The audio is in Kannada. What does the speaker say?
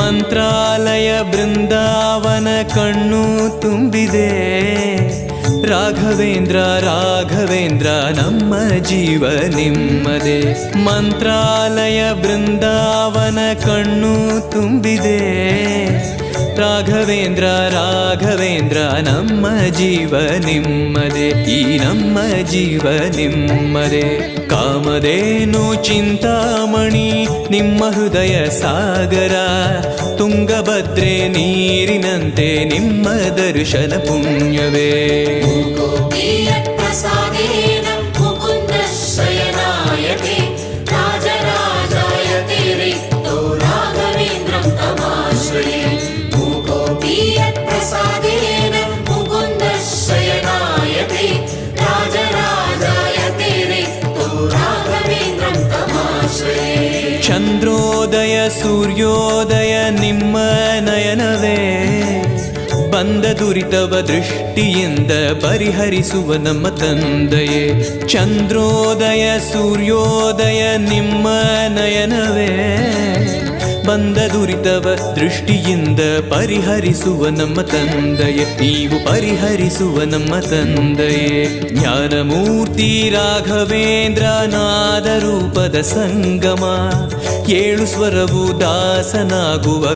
ಮಂತ್ರಾಲಯ ಬೃಂದಾವನ ಕಣ್ಣು ತುಂಬಿದೆ. ರಾಘವೇಂದ್ರ ರಾಘವೇಂದ್ರ ನಮ್ಮ ಜೀವ ನಿಮ್ಮದೇ. ಮಂತ್ರಾಲಯ ಬೃಂದಾವನ ಕಣ್ಣು ತುಂಬಿದೆ. ರಾಘವೇಂದ್ರ ರಾಘವೇಂದ್ರ ನಮ್ಮ ಜೀವ ನಿಮ್ಮದೇ. ಈ ನಮ್ಮ ಜೀವ ನಿಮ್ಮದೇ. ಕಾಮಧೇನು ಚಿಂತಾಮಣಿ ನಿಮ್ಮ ಹೃದಯ ಸಾಗರ. ತುಂಗಭದ್ರೆ ನೀರಿನಂತೆ ನಿಮ್ಮ ದರ್ಶನ ಪುಣ್ಯವೇ. ಚಂದ್ರೋದಯ ಸೂರ್ಯೋದಯ ನಿಮ್ಮ ನಯನವೇ. ಬಂದ ದುರಿತವ ದೃಷ್ಟಿಯಿಂದ ಪರಿಹರಿಸುವ ನಮ್ಮ ತಂದೆಯೇ. ಚಂದ್ರೋದಯ ಸೂರ್ಯೋದಯ ನಿಮ್ಮ ನಯನವೇ. ಬಂದ ದುರಿತವ ದೃಷ್ಟಿಯಿಂದ ಪರಿಹರಿಸುವ ನಮ್ಮ ತಂದೆಯೇ. ನೀವು ಪರಿಹರಿಸುವ ನಮ್ಮ ತಂದೆಯೇ. ಜ್ಞಾನಮೂರ್ತಿ ರಾಘವೇಂದ್ರ ನಾದ ರೂಪದ ಸಂಗಮ. ಏಳು ಸ್ವರವು ದಾಸನಾಗುವ